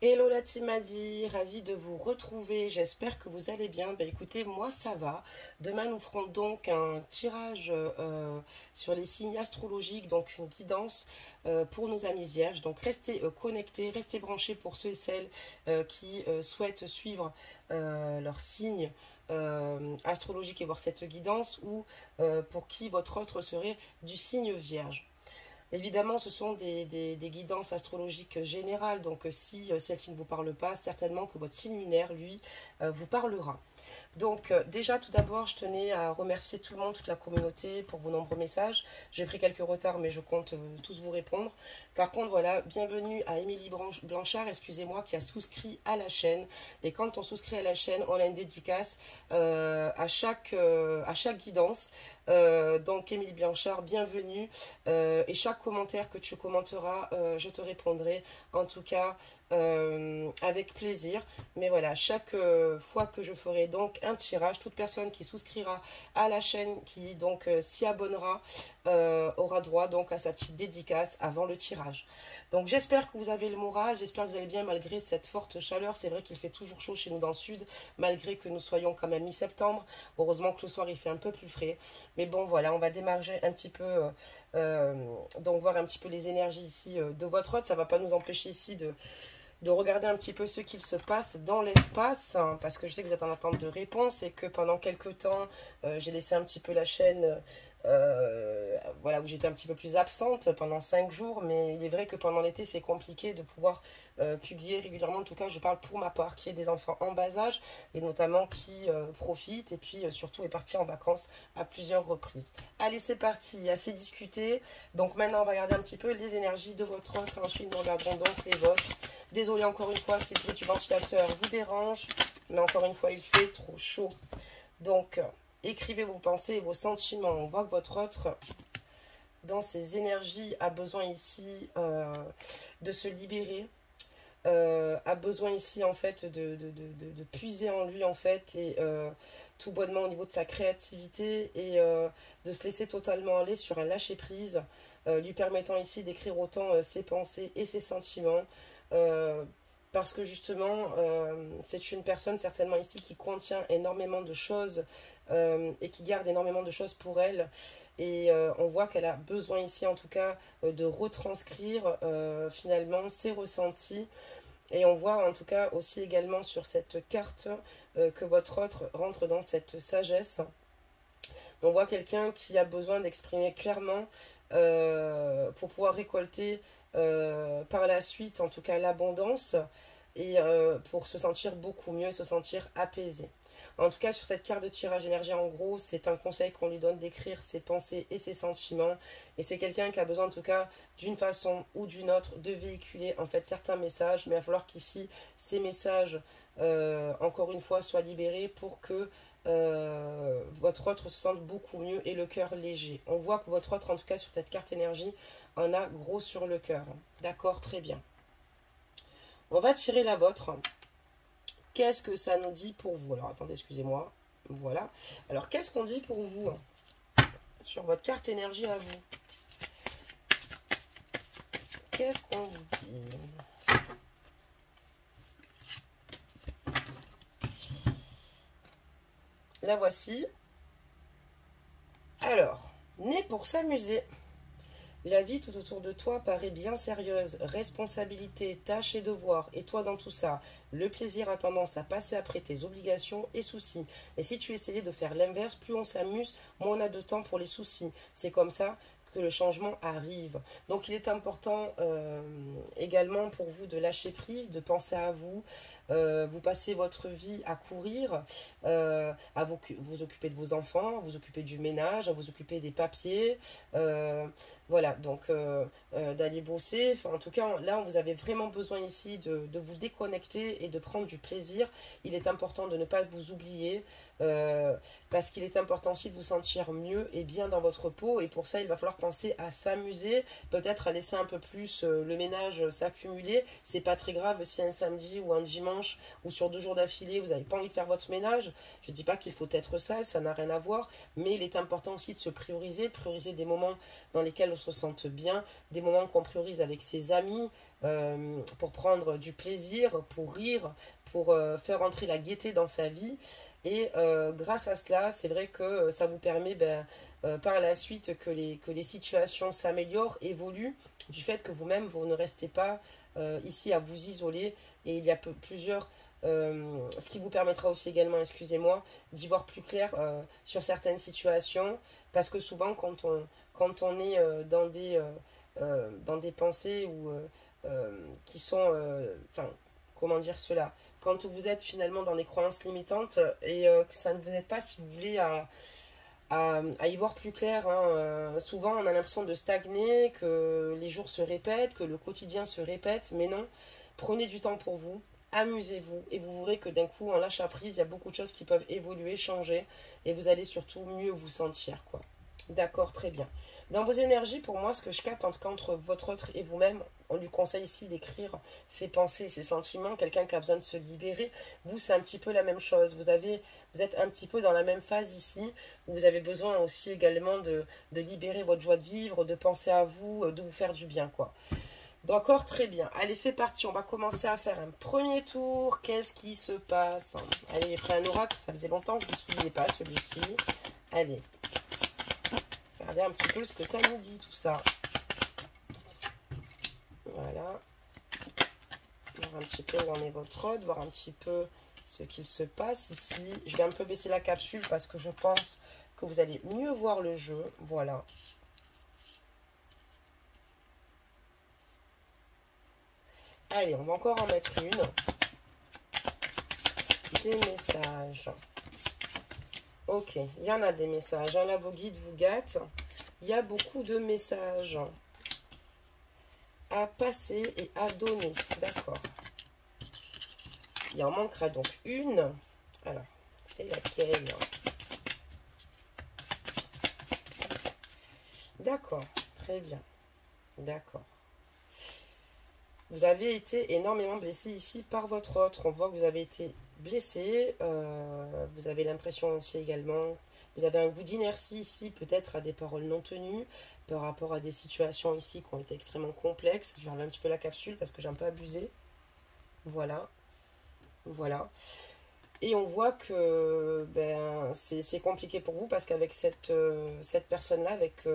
Hello la team Adi, ravie de vous retrouver, j'espère que vous allez bien. Écoutez, moi ça va. Demain nous ferons donc un tirage sur les signes astrologiques, donc une guidance pour nos amis vierges. Donc restez connectés, restez branchés pour ceux et celles qui souhaitent suivre leurs signes astrologiques et voir cette guidance ou pour qui votre autre serait du signe vierge. Évidemment, ce sont des guidances astrologiques générales, donc si celle-ci ne vous parle pas, certainement que votre signe lunaire, lui, vous parlera. Donc déjà tout d'abord je tenais à remercier tout le monde, toute la communauté pour vos nombreux messages. J'ai pris quelques retards mais je compte tous vous répondre. Par contre voilà, bienvenue à Émilie Blanchard, excusez-moi, qui a souscrit à la chaîne. Et quand on souscrit à la chaîne, on a une dédicace à chaque guidance. Donc Émilie Blanchard, bienvenue. Et chaque commentaire que tu commenteras, je te répondrai. En tout cas, avec plaisir. Mais voilà, chaque fois que je ferai donc un tirage, toute personne qui souscrira à la chaîne, qui donc s'y abonnera, aura droit donc à sa petite dédicace avant le tirage. Donc j'espère que vous avez le moral, j'espère que vous allez bien malgré cette forte chaleur. C'est vrai qu'il fait toujours chaud chez nous dans le sud, malgré que nous soyons quand même mi-septembre. Heureusement que le soir il fait un peu plus frais. Mais bon voilà, on va démarrer un petit peu, donc voir un petit peu les énergies ici de votre hôte. Ça ne va pas nous empêcher ici de regarder un petit peu ce qu'il se passe dans l'espace, hein, parce que je sais que vous êtes en attente de réponse et que pendant quelques temps, j'ai laissé un petit peu la chaîne, voilà, où j'étais un petit peu plus absente pendant 5 jours, mais il est vrai que pendant l'été, c'est compliqué de pouvoir publier régulièrement. En tout cas, je parle pour ma part, qui est des enfants en bas âge, et notamment qui profitent, et puis surtout est parti en vacances à plusieurs reprises. Allez, c'est parti, assez discuté. Donc maintenant, on va regarder un petit peu les énergies de votre autre, ensuite nous regarderons donc les vôtres. Désolée encore une fois si le bruit du ventilateur vous dérange, mais encore une fois, il fait trop chaud. Donc, écrivez vos pensées et vos sentiments. On voit que votre autre, dans ses énergies, a besoin ici de se libérer, a besoin ici en fait de puiser en lui en fait et tout bonnement au niveau de sa créativité et de se laisser totalement aller sur un lâcher prise, lui permettant ici d'écrire autant ses pensées et ses sentiments. Euh, Parce que justement, c'est une personne certainement ici qui contient énormément de choses et qui garde énormément de choses pour elle. Et on voit qu'elle a besoin ici en tout cas de retranscrire finalement ses ressentis. Et on voit en tout cas aussi également sur cette carte que votre autre rentre dans cette sagesse. On voit quelqu'un qui a besoin d'exprimer clairement pour pouvoir récolter par la suite, en tout cas, l'abondance et pour se sentir beaucoup mieux et se sentir apaisé. En tout cas, sur cette carte de tirage énergie, en gros, c'est un conseil qu'on lui donne d'écrire ses pensées et ses sentiments. Et c'est quelqu'un qui a besoin, en tout cas, d'une façon ou d'une autre, de véhiculer en fait certains messages. Mais il va falloir qu'ici, ces messages, encore une fois, soient libérés pour que votre autre se sente beaucoup mieux et le cœur léger. On voit que votre autre, en tout cas, sur cette carte énergie, en a gros sur le cœur. D'accord, très bien. On va tirer la vôtre. Qu'est-ce que ça nous dit pour vous? Alors, attendez, excusez-moi. Voilà. Alors, qu'est-ce qu'on dit pour vous sur votre carte énergie à vous? Qu'est-ce qu'on vous dit? La voici. Alors, né pour s'amuser. La vie tout autour de toi paraît bien sérieuse. Responsabilité, tâches et devoirs. Et toi dans tout ça, le plaisir a tendance à passer après tes obligations et soucis. Et si tu essayais de faire l'inverse, plus on s'amuse, moins on a de temps pour les soucis. C'est comme ça que le changement arrive. Donc il est important également pour vous de lâcher prise, de penser à vous. Vous passez votre vie à courir, à vous occuper de vos enfants, à vous occuper du ménage, à vous occuper des papiers. Voilà, donc d'aller bosser. Enfin, en tout cas, là, vous avez vraiment besoin ici de vous déconnecter et de prendre du plaisir. Il est important de ne pas vous oublier parce qu'il est important aussi de vous sentir mieux et bien dans votre peau. Et pour ça, il va falloir penser à s'amuser, peut-être à laisser un peu plus le ménage s'accumuler. C'est pas très grave si un samedi ou un dimanche ou sur 2 jours d'affilée, vous n'avez pas envie de faire votre ménage. Je ne dis pas qu'il faut être sale, ça n'a rien à voir. Mais il est important aussi de se prioriser des moments dans lesquels on se sente bien, des moments qu'on priorise avec ses amis, pour prendre du plaisir, pour rire, pour faire entrer la gaieté dans sa vie. Et grâce à cela, c'est vrai que ça vous permet par la suite que les situations s'améliorent, évoluent, du fait que vous-même, vous ne restez pas ici à vous isoler. Et il y a plusieurs... ce qui vous permettra aussi également, excusez-moi, d'y voir plus clair sur certaines situations. Parce que souvent, quand on est dans des pensées qui sont... Enfin, comment dire cela? Quand vous êtes finalement dans des croyances limitantes et que ça ne vous aide pas, si vous voulez, à y voir plus clair. Hein. Souvent, on a l'impression de stagner, que les jours se répètent, que le quotidien se répète, mais non. Prenez du temps pour vous, amusez-vous, et vous verrez que d'un coup, en lâchant prise, il y a beaucoup de choses qui peuvent évoluer, changer, et vous allez surtout mieux vous sentir, quoi. D'accord, très bien. Dans vos énergies, pour moi, ce que je capte, en tout cas entre votre autre et vous-même, on lui conseille ici d'écrire ses pensées, ses sentiments. Quelqu'un qui a besoin de se libérer, vous, c'est un petit peu la même chose. Vous êtes un petit peu dans la même phase ici, où vous avez besoin aussi également de libérer votre joie de vivre, de penser à vous, de vous faire du bien, quoi. D'accord, très bien. Allez, c'est parti. On va commencer à faire un premier tour. Qu'est-ce qui se passe? Allez, j'ai pris un oracle. Ça faisait longtemps que vous n'utilisiez pas celui-ci. Allez. Regardez un petit peu ce que ça nous dit, tout ça. Voilà. Voir un petit peu où en est votre ode, voir un petit peu ce qu'il se passe ici. Je vais un peu baisser la capsule parce que je pense que vous allez mieux voir le jeu. Voilà. Allez, on va encore en mettre une. Des messages. Ok, il y en a des messages. Là, vos guides vous gâtent. Il y a beaucoup de messages à passer et à donner. D'accord. Il en manquera donc une. Alors, c'est laquelle? D'accord, très bien. D'accord. Vous avez été énormément blessé ici par votre autre. On voit que vous avez été blessé. Vous avez l'impression aussi également... Vous avez un goût d'inertie ici, peut-être à des paroles non tenues, par rapport à des situations ici qui ont été extrêmement complexes. Je vais enlever un petit peu la capsule parce que j'ai un peu abusé. Voilà. Voilà. Et on voit que c'est compliqué pour vous parce qu'avec cette personne-là, avec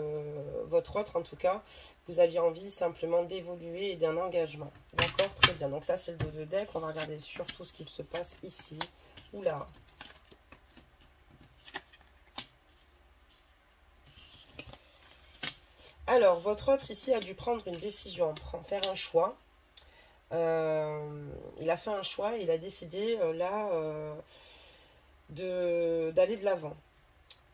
votre autre en tout cas, vous aviez envie simplement d'évoluer et d'un engagement. D'accord, très bien. Donc ça, c'est le dos de deck. On va regarder surtout ce qu'il se passe ici. Oula. Alors, votre autre ici a dû prendre une décision, faire un choix. Il a fait un choix et il a décidé d'aller de l'avant.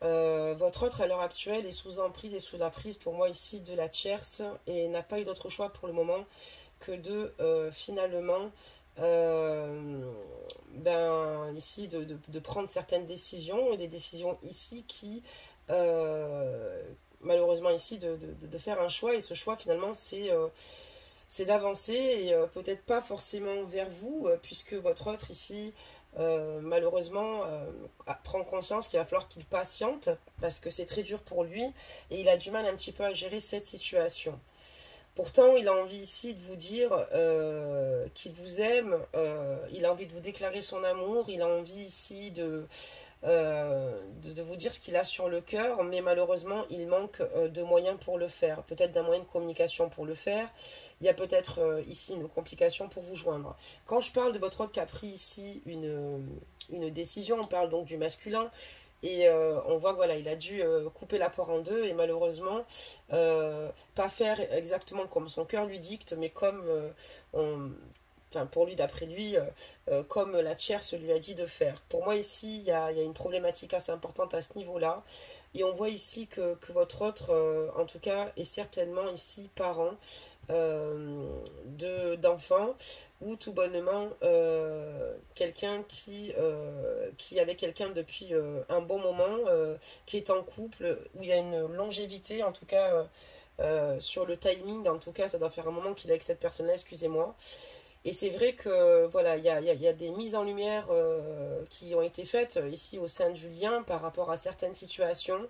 Votre autre à l'heure actuelle est sous emprise et sous la prise pour moi ici de la tierce et n'a pas eu d'autre choix pour le moment que de finalement ici de prendre certaines décisions et des décisions ici qui malheureusement ici de faire un choix et ce choix finalement c'est d'avancer et peut-être pas forcément vers vous, puisque votre autre ici, malheureusement, prend conscience qu'il va falloir qu'il patiente, parce que c'est très dur pour lui, et il a du mal un petit peu à gérer cette situation. Pourtant, il a envie ici de vous dire qu'il vous aime, il a envie de vous déclarer son amour, il a envie ici de vous dire ce qu'il a sur le cœur, mais malheureusement, il manque de moyens pour le faire. Peut-être d'un moyen de communication pour le faire. Il y a peut-être ici une complication pour vous joindre. Quand je parle de votre autre qui a pris ici une décision, on parle donc du masculin. Et on voit que voilà, il a dû couper la poire en deux et malheureusement pas faire exactement comme son cœur lui dicte, mais comme enfin pour lui, d'après lui, comme la tierce lui a dit de faire. Pour moi ici, il y a une problématique assez importante à ce niveau-là. Et on voit ici que votre autre, en tout cas, est certainement ici parent d'enfants ou tout bonnement quelqu'un qui est avec quelqu'un depuis un bon moment, qui est en couple, où il y a une longévité, en tout cas sur le timing, en tout cas ça doit faire un moment qu'il est avec cette personne-là, excusez-moi. Et c'est vrai que voilà, il y a des mises en lumière qui ont été faites ici au sein du lien par rapport à certaines situations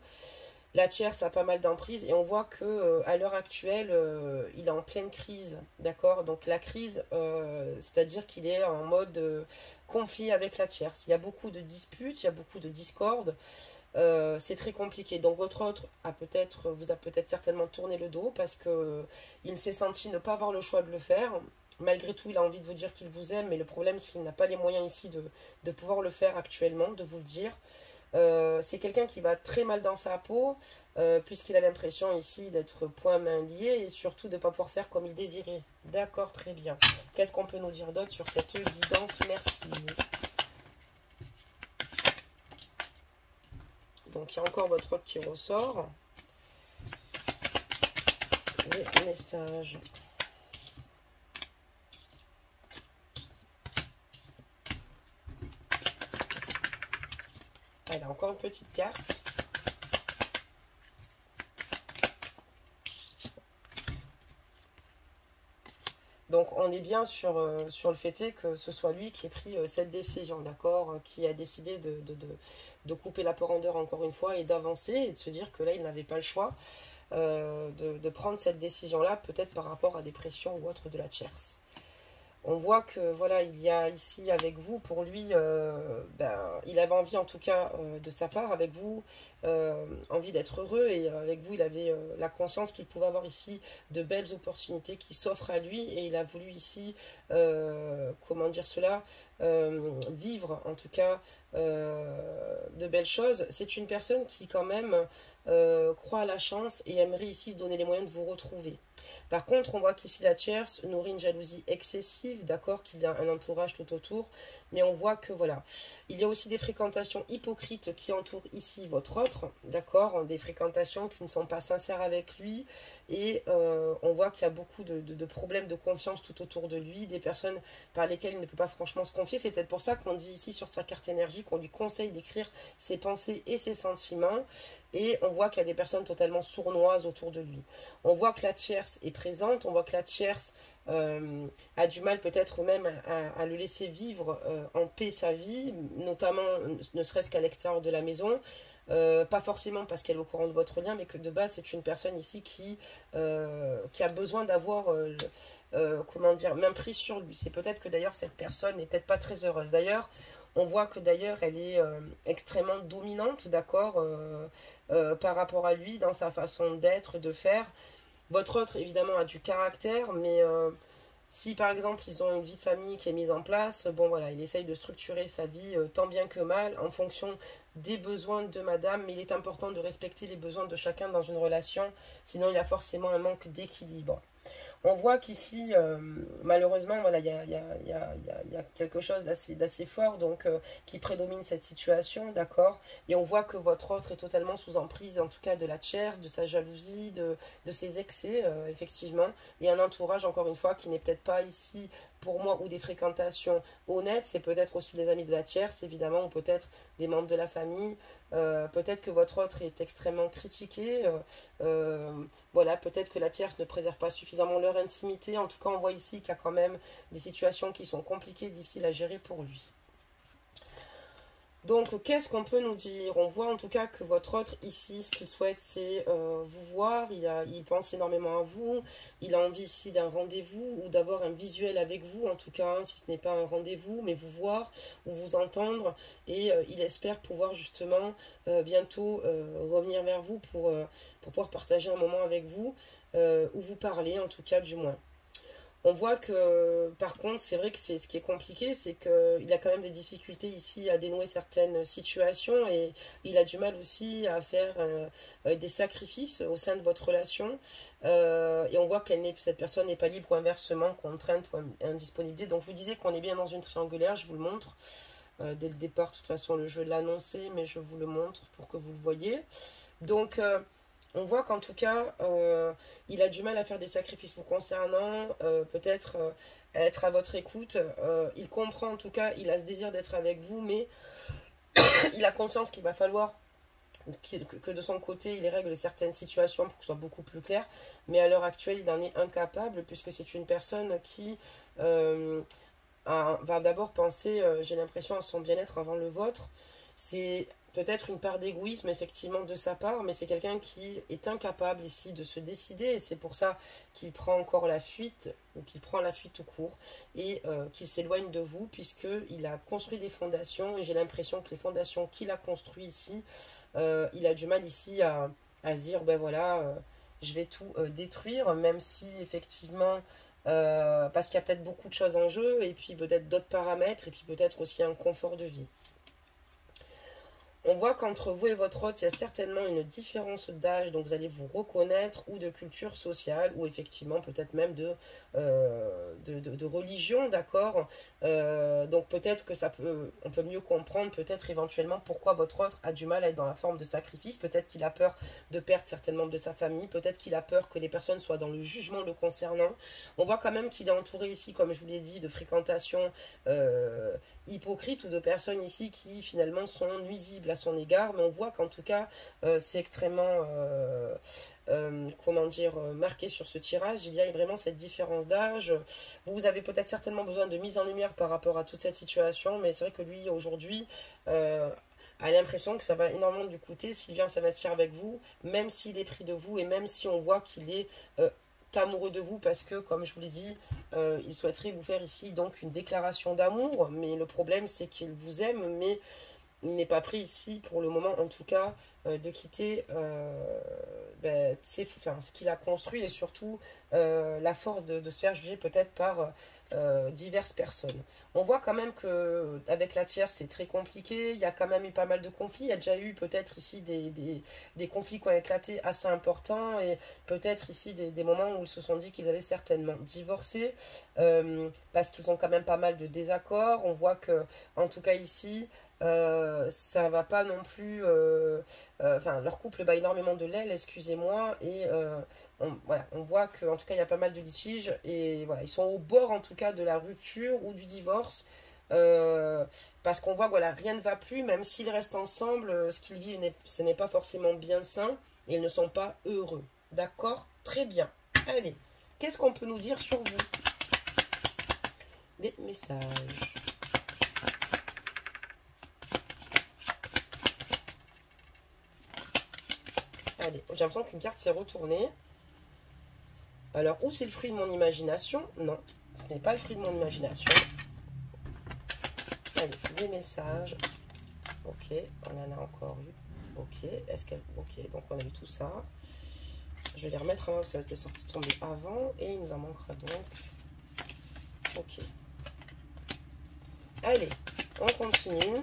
La tierce a pas mal d'emprise et on voit que à l'heure actuelle, il est en pleine crise, d'accord? Donc la crise, c'est-à-dire qu'il est en mode conflit avec la tierce. Il y a beaucoup de disputes, il y a beaucoup de discordes. C'est très compliqué. Donc votre autre vous a peut-être certainement tourné le dos parce que il s'est senti ne pas avoir le choix de le faire. Malgré tout, il a envie de vous dire qu'il vous aime, mais le problème, c'est qu'il n'a pas les moyens ici de pouvoir le faire actuellement, de vous le dire. C'est quelqu'un qui va très mal dans sa peau, puisqu'il a l'impression ici d'être point-main lié et surtout de ne pas pouvoir faire comme il désirait. D'accord, très bien. Qu'est-ce qu'on peut nous dire d'autre sur cette guidance? Merci. Donc, il y a encore votre autre qui ressort. Les messages. Voilà, encore une petite carte. Donc on est bien sur le fait que ce soit lui qui ait pris cette décision, d'accord, qui a décidé de couper la profondeur encore une fois et d'avancer et de se dire que là il n'avait pas le choix de prendre cette décision-là, peut-être par rapport à des pressions ou autres de la tierce. On voit que voilà, il y a ici avec vous, pour lui, il avait envie en tout cas de sa part avec vous, envie d'être heureux et avec vous, il avait la conscience qu'il pouvait avoir ici de belles opportunités qui s'offrent à lui et il a voulu ici, comment dire cela, vivre en tout cas de belles choses. C'est une personne qui quand même croit à la chance et aimerait ici se donner les moyens de vous retrouver. Par contre, on voit qu'ici la tierce nourrit une jalousie excessive, d'accord, qu'il y a un entourage tout autour, mais on voit que voilà, il y a aussi des fréquentations hypocrites qui entourent ici votre autre, d'accord, des fréquentations qui ne sont pas sincères avec lui, et on voit qu'il y a beaucoup de problèmes de confiance tout autour de lui, des personnes par lesquelles il ne peut pas franchement se confier. C'est peut-être pour ça qu'on dit ici sur sa carte énergie qu'on lui conseille d'écrire ses pensées et ses sentiments, et on voit qu'il y a des personnes totalement sournoises autour de lui. On voit que la tierce est présente, on voit que la tierce a du mal peut-être même à le laisser vivre en paix sa vie, notamment ne serait-ce qu'à l'extérieur de la maison. Pas forcément parce qu'elle est au courant de votre lien, mais que de base c'est une personne ici qui a besoin d'avoir comment dire, main prise sur lui. C'est peut-être que d'ailleurs cette personne n'est peut-être pas très heureuse. D'ailleurs, on voit que d'ailleurs elle est extrêmement dominante, d'accord, par rapport à lui dans sa façon d'être, de faire. Votre autre, évidemment, a du caractère, mais si par exemple ils ont une vie de famille qui est mise en place, bon voilà, il essaye de structurer sa vie tant bien que mal en fonction des besoins de madame, mais il est important de respecter les besoins de chacun dans une relation, sinon il y a forcément un manque d'équilibre. On voit qu'ici, malheureusement, voilà, il y a quelque chose d'assez fort donc, qui prédomine cette situation, d'accord. Et on voit que votre autre est totalement sous emprise, en tout cas de la tierce, de sa jalousie, de ses excès, effectivement. Et un entourage, encore une fois, qui n'est peut-être pas ici pour moi ou des fréquentations honnêtes. C'est peut-être aussi les amis de la tierce, évidemment, ou peut-être des membres de la famille. Peut-être que votre autre est extrêmement critiqué. Voilà, peut-être que la tierce ne préserve pas suffisamment leur intimité. En tout cas, on voit ici qu'il y a quand même des situations qui sont compliquées, difficiles à gérer pour lui. Donc, qu'est-ce qu'on peut nous dire? On voit en tout cas que votre autre ici, ce qu'il souhaite, c'est vous voir. Il pense énormément à vous. Il a envie ici d'un rendez-vous ou d'avoir un visuel avec vous, en tout cas, si ce n'est pas un rendez-vous, mais vous voir ou vous entendre. Et il espère pouvoir justement bientôt revenir vers vous pour pouvoir partager un moment avec vous ou vous parler, en tout cas, du moins. On voit que, par contre, c'est vrai que c'est ce qui est compliqué, c'est qu'il a quand même des difficultés ici à dénouer certaines situations et il a du mal aussi à faire des sacrifices au sein de votre relation. Et on voit que cette personne n'est pas libre ou inversement contrainte ou indisponible. Donc je vous disais qu'on est bien dans une triangulaire, je vous le montre. Dès le départ, de toute façon, le jeu l'annonçait, mais je vous le montre pour que vous le voyez. Donc, on voit qu'en tout cas, il a du mal à faire des sacrifices vous concernant, peut-être être à votre écoute. Il comprend en tout cas, il a ce désir d'être avec vous, mais il a conscience qu'il va falloir que de son côté, il règle certaines situations pour que ce soit beaucoup plus clair. Mais à l'heure actuelle, il en est incapable, puisque c'est une personne qui va d'abord penser, j'ai l'impression, à son bien-être avant le vôtre. C'est peut-être une part d'égoïsme effectivement de sa part, mais c'est quelqu'un qui est incapable ici de se décider et c'est pour ça qu'il prend encore la fuite ou qu'il prend la fuite tout court et qu'il s'éloigne de vous puisqu'il a construit des fondations et j'ai l'impression que les fondations qu'il a construites ici, il a du mal ici à se dire ben voilà, je vais tout détruire même si effectivement parce qu'il y a peut-être beaucoup de choses en jeu et puis peut-être d'autres paramètres et puis peut-être aussi un confort de vie. On voit qu'entre vous et votre hôte, il y a certainement une différence d'âge, donc vous allez vous reconnaître, ou de culture sociale, ou effectivement peut-être même de religion, d'accord. Donc peut-être que on peut mieux comprendre peut-être éventuellement pourquoi votre hôte a du mal à être dans la forme de sacrifice, peut-être qu'il a peur de perdre certains membres de sa famille, peut-être qu'il a peur que les personnes soient dans le jugement le concernant. On voit quand même qu'il est entouré ici, comme je vous l'ai dit, de fréquentation hypocrites ou de personnes ici qui finalement sont nuisibles à son égard, mais on voit qu'en tout cas c'est extrêmement comment dire marqué sur ce tirage. Il y a vraiment cette différence d'âge. Vous avez peut-être certainement besoin de mise en lumière par rapport à toute cette situation, mais c'est vrai que lui aujourd'hui a l'impression que ça va énormément lui coûter s'il vient s'investir avec vous, même s'il est pris de vous et même si on voit qu'il est amoureux de vous parce que, comme je vous l'ai dit, il souhaiterait vous faire ici donc une déclaration d'amour, mais le problème c'est qu'il vous aime, mais il n'est pas prêt ici pour le moment en tout cas de quitter ce qu'il a construit et surtout la force de se faire juger peut-être par diverses personnes. On voit quand même que avec la tierce c'est très compliqué, il y a quand même eu pas mal de conflits, il y a déjà eu peut-être ici des conflits qui ont éclaté assez importants et peut-être ici des moments où ils se sont dit qu'ils allaient certainement divorcer parce qu'ils ont quand même pas mal de désaccords. On voit que en tout cas ici ça va pas non plus leur couple bat énormément de l'aile, excusez-moi, et voilà, on voit qu'en tout cas il y a pas mal de litiges et voilà, ils sont au bord en tout cas de la rupture ou du divorce parce qu'on voit que voilà, rien ne va plus, même s'ils restent ensemble, ce qu'ils vivent ce n'est pas forcément bien sain et ils ne sont pas heureux. D'accord? Très bien. Allez, qu'est-ce qu'on peut nous dire sur vous? Des messages. Allez, j'ai l'impression qu'une carte s'est retournée. Alors, où c'est le fruit de mon imagination? Non, ce n'est pas le fruit de mon imagination. Allez, des messages. Ok, on en a encore eu. Ok, est-ce qu'elle... Ok, donc on a eu tout ça. Je vais les remettre avant, ça a été sorti tomber avant. Et il nous en manquera donc. Ok. Allez, on continue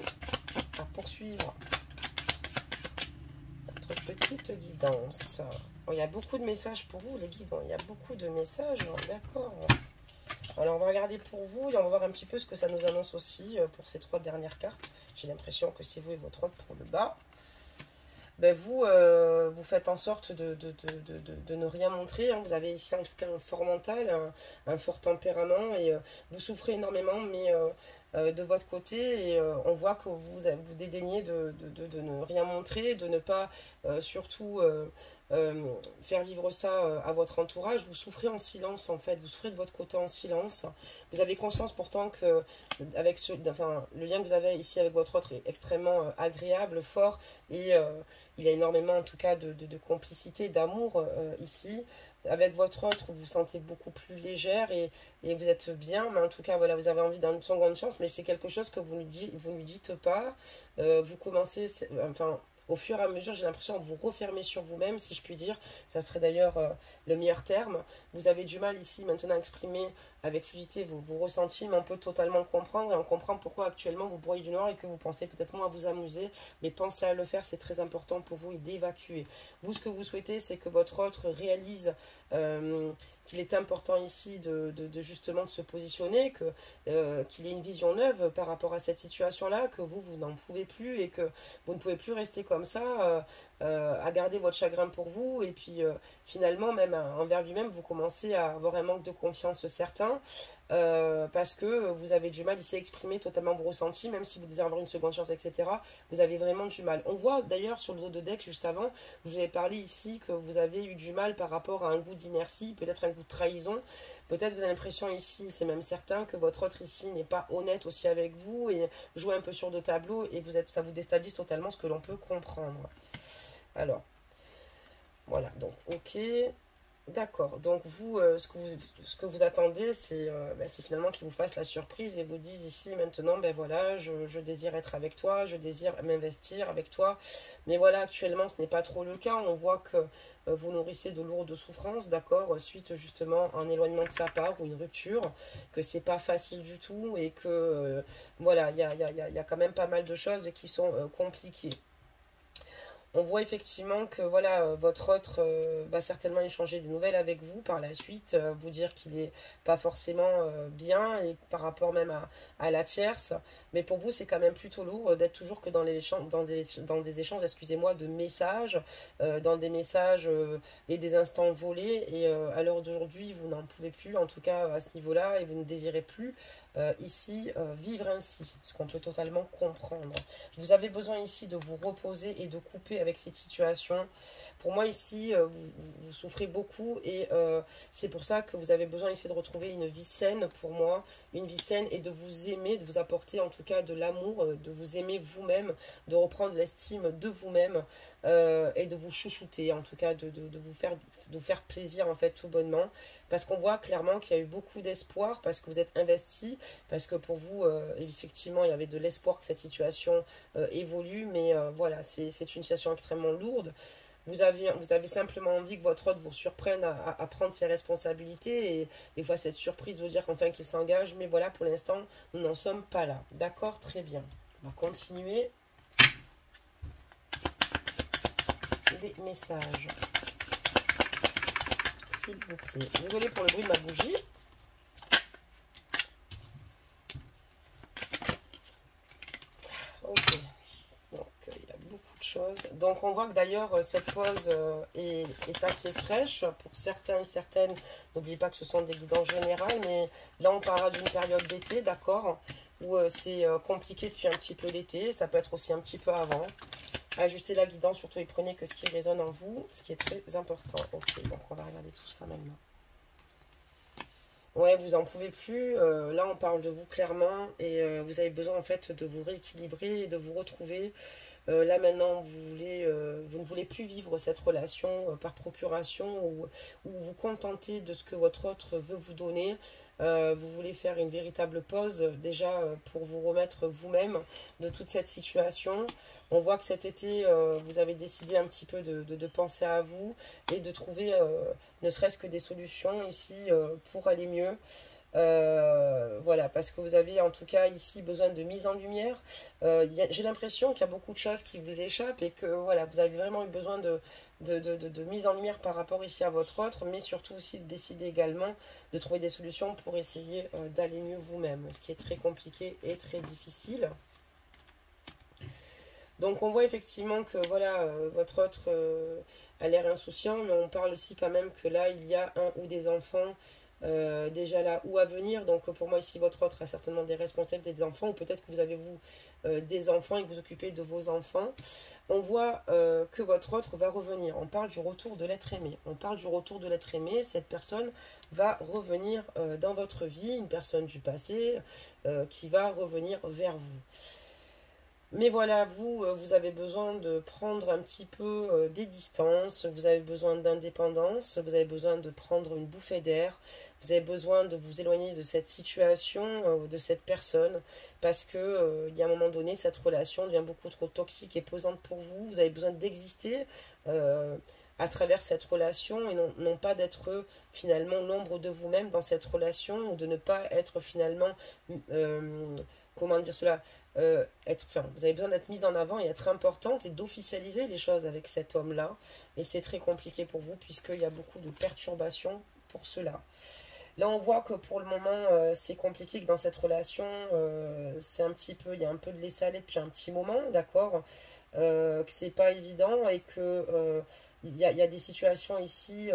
à poursuivre notre petite guidance. Bon, il y a beaucoup de messages pour vous, les guidons. Il y a beaucoup de messages, d'accord. Alors, on va regarder pour vous et on va voir un petit peu ce que ça nous annonce aussi pour ces 3 dernières cartes. J'ai l'impression que c'est vous et votre autre pour le bas. Ben vous, vous faites en sorte de ne rien montrer. Hein. Vous avez ici en tout cas un fort mental, un fort tempérament et vous souffrez énormément, mais de votre côté. Et on voit que vous dédaignez de ne rien montrer, de ne pas surtout faire vivre ça à votre entourage. Vous souffrez en silence en fait, vous souffrez de votre côté en silence. Vous avez conscience pourtant que avec le lien que vous avez ici avec votre autre est extrêmement agréable, fort et il y a énormément en tout cas de complicité, d'amour ici. Avec votre autre, vous vous sentez beaucoup plus légère et vous êtes bien, mais en tout cas, voilà, vous avez envie d'une seconde chance, mais c'est quelque chose que vous ne lui dites pas. Vous commencez, au fur et à mesure, j'ai l'impression que vous refermez sur vous-même, si je puis dire. Ça serait d'ailleurs le meilleur terme. Vous avez du mal ici maintenant à exprimer avec fluidité vos ressentis, mais on peut totalement le comprendre et on comprend pourquoi actuellement vous broyez du noir et que vous pensez peut-être moins à vous amuser, mais pensez à le faire, c'est très important pour vous et d'évacuer. Vous, ce que vous souhaitez, c'est que votre autre réalise qu'il est important ici de justement de se positionner, qu'il ait une vision neuve par rapport à cette situation-là, que vous n'en pouvez plus et que vous ne pouvez plus rester comme ça à garder votre chagrin pour vous et puis finalement même envers lui-même vous commencez à avoir un manque de confiance certain parce que vous avez du mal ici à exprimer totalement vos ressentis, même si vous désirez avoir une seconde chance, etc. Vous avez vraiment du mal. On voit d'ailleurs sur le dos de deck, juste avant, je vous avais parlé ici que vous avez eu du mal par rapport à un goût d'inertie, peut-être un goût de trahison. Peut-être vous avez l'impression ici, c'est même certain, que votre autre ici n'est pas honnête aussi avec vous et joue un peu sur deux tableaux et ça vous déstabilise totalement, ce que l'on peut comprendre. Alors, voilà, donc ok. D'accord, donc vous, ce que vous attendez, c'est finalement qu'ils vous fassent la surprise et vous disent ici maintenant, ben voilà, je désire être avec toi, je désire m'investir avec toi. Mais voilà, actuellement, ce n'est pas trop le cas. On voit que vous nourrissez de lourdes souffrances, d'accord, suite justement à un éloignement de sa part ou une rupture, que c'est pas facile du tout et que, voilà, il y a quand même pas mal de choses qui sont compliquées. On voit effectivement que voilà, votre autre va certainement échanger des nouvelles avec vous par la suite, vous dire qu'il n'est pas forcément bien et par rapport même à la tierce. Mais pour vous, c'est quand même plutôt lourd d'être toujours que dans des échanges, excusez-moi, de messages, dans des messages et des instants volés. Et à l'heure d'aujourd'hui, vous n'en pouvez plus, en tout cas à ce niveau-là, et vous ne désirez plus ici vivre ainsi, ce qu'on peut totalement comprendre. Vous avez besoin ici de vous reposer et de couper avec cette situation. Pour moi ici, vous souffrez beaucoup et c'est pour ça que vous avez besoin ici de retrouver une vie saine pour moi, une vie saine et de vous aimer, de vous apporter en tout cas de l'amour, de vous aimer vous-même, de reprendre l'estime de vous-même et de vous chouchouter, en tout cas de vous faire plaisir en fait tout bonnement. Parce qu'on voit clairement qu'il y a eu beaucoup d'espoir, parce que vous êtes investi, parce que pour vous, effectivement, il y avait de l'espoir que cette situation évolue, mais voilà, c'est une situation extrêmement lourde. Vous avez simplement envie que votre hôte vous surprenne à prendre ses responsabilités et voit cette surprise vous dire qu'enfin qu'il s'engage, mais voilà, pour l'instant, nous n'en sommes pas là. D'accord, très bien. On va continuer. Des messages. S'il vous plaît. Désolée pour le bruit de ma bougie. Ok. Donc, il y a beaucoup de choses. Donc, on voit que d'ailleurs, cette pause est assez fraîche. Pour certains et certaines, n'oubliez pas que ce sont des guidances générales, mais là, on parlera d'une période d'été, d'accord, où c'est compliqué depuis un petit peu l'été. Ça peut être aussi un petit peu avant. Ajustez la guidance, surtout et prenez que ce qui résonne en vous, ce qui est très important. Ok, donc on va regarder tout ça maintenant. Ouais, vous en pouvez plus. Là, on parle de vous clairement et vous avez besoin en fait de vous rééquilibrer et de vous retrouver. Là maintenant, vous ne voulez plus vivre cette relation par procuration ou vous contenter de ce que votre autre veut vous donner. Vous voulez faire une véritable pause déjà pour vous remettre vous-même de toute cette situation. On voit que cet été, vous avez décidé un petit peu de penser à vous et de trouver ne serait-ce que des solutions ici pour aller mieux. Voilà, parce que vous avez en tout cas ici besoin de mise en lumière. J'ai l'impression qu'il y a beaucoup de choses qui vous échappent et que voilà, vous avez vraiment eu besoin de mise en lumière par rapport ici à votre autre, mais surtout aussi de décider également de trouver des solutions pour essayer d'aller mieux vous-même, ce qui est très compliqué et très difficile. Donc on voit effectivement que voilà, votre autre a l'air insouciant, mais on parle aussi quand même que là, il y a un ou des enfants déjà là ou à venir. Donc pour moi ici, votre autre a certainement des responsabilités des enfants, ou peut-être que vous avez vous des enfants et que vous occupez de vos enfants. On voit que votre autre va revenir. On parle du retour de l'être aimé. On parle du retour de l'être aimé. Cette personne va revenir dans votre vie, une personne du passé qui va revenir vers vous. Mais voilà, vous avez besoin de prendre un petit peu des distances, vous avez besoin d'indépendance, vous avez besoin de prendre une bouffée d'air, vous avez besoin de vous éloigner de cette situation, de cette personne, parce que il y a un moment donné, cette relation devient beaucoup trop toxique et pesante pour vous. Vous avez besoin d'exister à travers cette relation et non pas d'être finalement l'ombre de vous-même dans cette relation ou de ne pas être finalement, comment dire cela, vous avez besoin d'être mise en avant et être importante et d'officialiser les choses avec cet homme-là. Et c'est très compliqué pour vous puisqu'il y a beaucoup de perturbations pour cela. Là, on voit que pour le moment, c'est compliqué, que dans cette relation, c'est un petit peu, il y a un peu de laisser-aller depuis un petit moment, d'accord, que c'est pas évident et que il y a des situations ici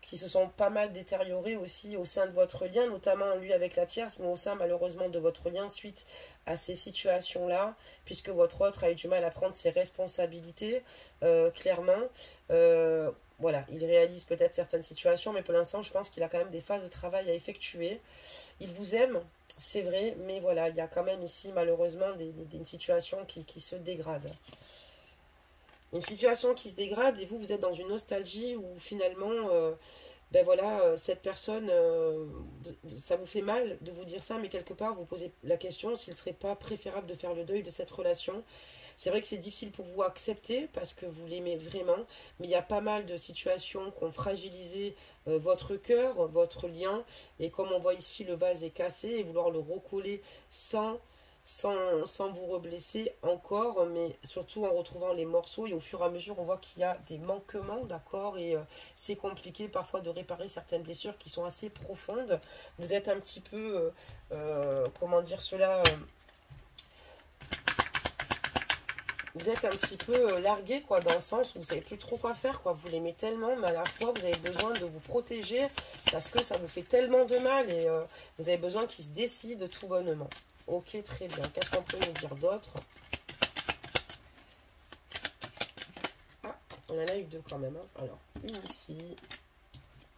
qui se sont pas mal détériorées aussi au sein de votre lien, notamment lui avec la tierce, mais au sein malheureusement de votre lien suite à ces situations-là, puisque votre autre a eu du mal à prendre ses responsabilités, clairement. Voilà, il réalise peut-être certaines situations, mais pour l'instant, je pense qu'il a quand même des phases de travail à effectuer. Il vous aime, c'est vrai, mais voilà, il y a quand même ici, malheureusement, une situation qui se dégrade. Une situation qui se dégrade et vous êtes dans une nostalgie où finalement, ben voilà, cette personne, ça vous fait mal de vous dire ça, mais quelque part, vous posez la question s'il ne serait pas préférable de faire le deuil de cette relation. C'est vrai que c'est difficile pour vous à accepter parce que vous l'aimez vraiment, mais il y a pas mal de situations qui ont fragilisé votre cœur, votre lien, et comme on voit ici, le vase est cassé et vouloir le recoller sans vous reblesser encore, mais surtout en retrouvant les morceaux et au fur et à mesure on voit qu'il y a des manquements, d'accord, et c'est compliqué parfois de réparer certaines blessures qui sont assez profondes. Vous êtes un petit peu, comment dire cela, vous êtes un petit peu largué, quoi, dans le sens où vous savez plus trop quoi faire, quoi. Vous l'aimez tellement, mais à la fois vous avez besoin de vous protéger parce que ça vous fait tellement de mal et vous avez besoin qu'il se décide tout bonnement. Ok, très bien. Qu'est-ce qu'on peut nous dire d'autre? Ah, on en a eu deux quand même, hein. Alors, une ici,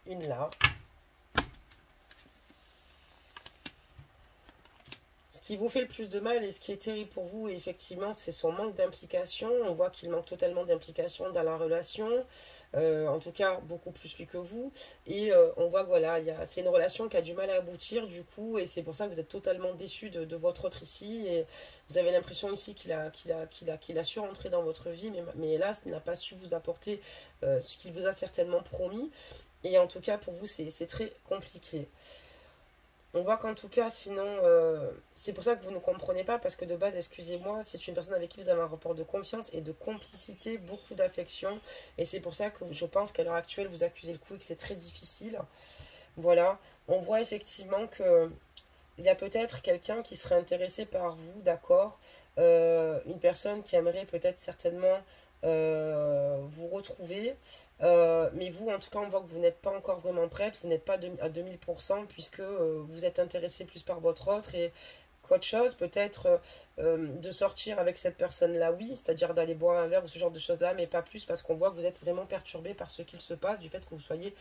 une là. Ce qui vous fait le plus de mal et ce qui est terrible pour vous, effectivement, c'est son manque d'implication. On voit qu'il manque totalement d'implication dans la relation. En tout cas, beaucoup plus lui que vous. Et on voit que voilà, c'est une relation qui a du mal à aboutir, du coup, et c'est pour ça que vous êtes totalement déçu de votre autre ici. Et vous avez l'impression ici qu'il a su rentrer dans votre vie, mais hélas, il n'a pas su vous apporter ce qu'il vous a certainement promis. Et en tout cas, pour vous, c'est très compliqué. On voit qu'en tout cas, sinon, c'est pour ça que vous ne comprenez pas, parce que de base, excusez-moi, c'est une personne avec qui vous avez un rapport de confiance et de complicité, beaucoup d'affection, et c'est pour ça que je pense qu'à l'heure actuelle, vous accusez le coup et que c'est très difficile. Voilà, on voit effectivement que il y a peut-être quelqu'un qui serait intéressé par vous, d'accord, une personne qui aimerait peut-être certainement vous retrouver. Mais vous, en tout cas, on voit que vous n'êtes pas encore vraiment prête, vous n'êtes pas à 2000%, puisque vous êtes intéressé plus par votre autre et qu'autre chose, peut-être de sortir avec cette personne-là, oui, c'est-à-dire d'aller boire un verre ou ce genre de choses-là, mais pas plus, parce qu'on voit que vous êtes vraiment perturbé par ce qu'il se passe, du fait que vous soyez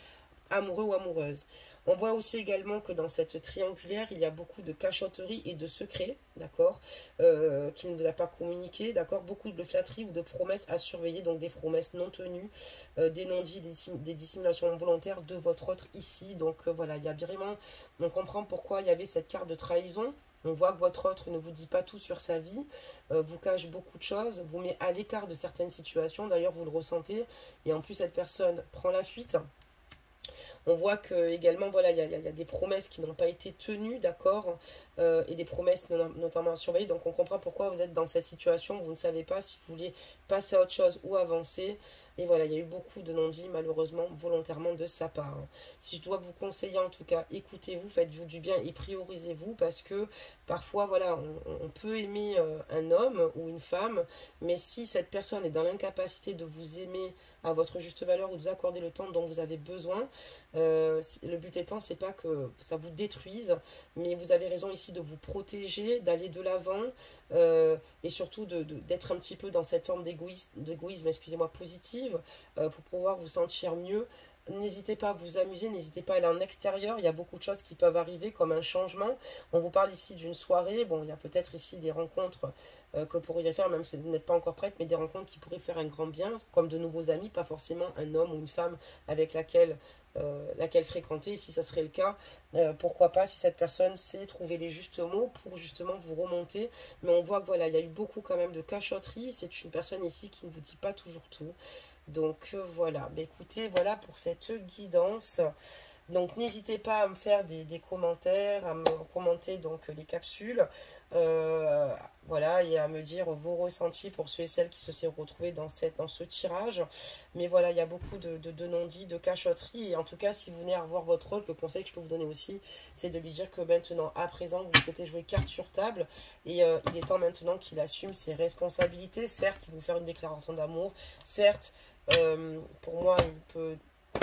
amoureux ou amoureuse. On voit aussi également que dans cette triangulaire, il y a beaucoup de cachotterie et de secrets, d'accord, qui ne vous a pas communiqué, d'accord, beaucoup de flatteries ou de promesses à surveiller, donc des promesses non tenues, des non-dits, des dissimulations volontaires de votre autre ici. Donc voilà, il y a vraiment, on comprend pourquoi il y avait cette carte de trahison. On voit que votre autre ne vous dit pas tout sur sa vie, vous cache beaucoup de choses, vous met à l'écart de certaines situations, d'ailleurs vous le ressentez, et en plus cette personne prend la fuite. On voit que également, voilà, il y a des promesses qui n'ont pas été tenues, d'accord, et des promesses notamment à surveiller. Donc on comprend pourquoi vous êtes dans cette situation, vous ne savez pas si vous voulez passer à autre chose ou avancer. Et voilà, il y a eu beaucoup de non-dits, malheureusement, volontairement de sa part. Si je dois vous conseiller, en tout cas, écoutez-vous, faites-vous du bien et priorisez-vous, parce que parfois, voilà, on peut aimer un homme ou une femme, mais si cette personne est dans l'incapacité de vous aimer à votre juste valeur ou de vous accorder le temps dont vous avez besoin, le but étant, c'est pas que ça vous détruise, mais vous avez raison ici de vous protéger, d'aller de l'avant, et surtout d'être un petit peu dans cette forme d'égoïsme, excusez-moi, positive, pour pouvoir vous sentir mieux. N'hésitez pas à vous amuser, n'hésitez pas à aller en extérieur, il y a beaucoup de choses qui peuvent arriver comme un changement. On vous parle ici d'une soirée, bon, il y a peut-être ici des rencontres que vous pourriez faire, même si vous n'êtes pas encore prête, mais des rencontres qui pourraient faire un grand bien, comme de nouveaux amis, pas forcément un homme ou une femme avec laquelle fréquenter. Si ça serait le cas, pourquoi pas, si cette personne sait trouver les justes mots pour justement vous remonter. Mais on voit que voilà, il y a eu beaucoup quand même de cachotterie, c'est une personne ici qui ne vous dit pas toujours tout. Donc voilà, bah, écoutez, voilà pour cette guidance. Donc n'hésitez pas à me faire des commentaires, à me commenter donc les capsules, voilà, et à me dire vos ressentis pour ceux et celles qui se sont retrouvés dans ce tirage. Mais voilà, il y a beaucoup de non-dits, de cachotterie, et en tout cas, si vous venez à revoir votre rôle, le conseil que je peux vous donner aussi, c'est de lui dire que maintenant, à présent, vous souhaitez jouer carte sur table, et il est temps maintenant qu'il assume ses responsabilités. Certes, il vous faire une déclaration d'amour, certes, pour moi, il peut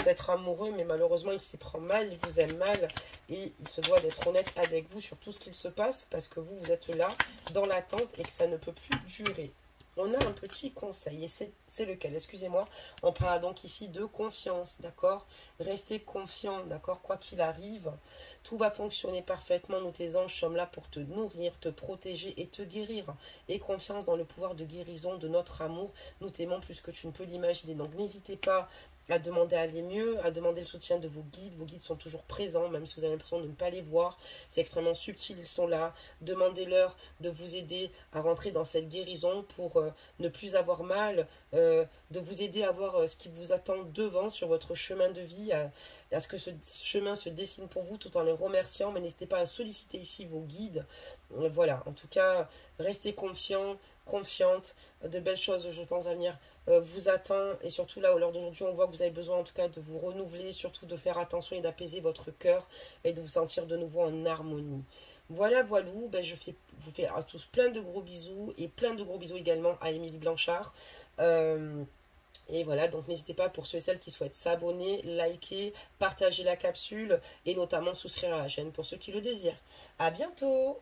d'être amoureux, mais malheureusement, il s'y prend mal, il vous aime mal, et il se doit d'être honnête avec vous sur tout ce qu'il se passe, parce que vous, vous êtes là, dans l'attente, et que ça ne peut plus durer. On a un petit conseil, et c'est lequel? Excusez-moi. On parle donc ici de confiance, d'accord? Restez confiant, d'accord? Quoi qu'il arrive, tout va fonctionner parfaitement. Nous, tes anges, sommes là pour te nourrir, te protéger et te guérir. Et confiance dans le pouvoir de guérison de notre amour. Nous t'aimons plus que tu ne peux l'imaginer. Donc, n'hésitez pas à demander à aller mieux, à demander le soutien de vos guides. Vos guides sont toujours présents, même si vous avez l'impression de ne pas les voir. C'est extrêmement subtil, ils sont là. Demandez-leur de vous aider à rentrer dans cette guérison pour ne plus avoir mal, de vous aider à voir ce qui vous attend devant sur votre chemin de vie, à ce que ce chemin se dessine pour vous tout en les remerciant. Mais n'hésitez pas à solliciter ici vos guides. Voilà, en tout cas, restez confiants, confiante. De belles choses, je pense, à venir vous attend. Et surtout là, à l'heure d'aujourd'hui, on voit que vous avez besoin en tout cas de vous renouveler, surtout de faire attention et d'apaiser votre cœur et de vous sentir de nouveau en harmonie. Voilà, voilou, ben, vous fais à tous plein de gros bisous et plein de gros bisous également à Émilie Blanchard. Et voilà, donc n'hésitez pas pour ceux et celles qui souhaitent s'abonner, liker, partager la capsule et notamment souscrire à la chaîne pour ceux qui le désirent. À bientôt!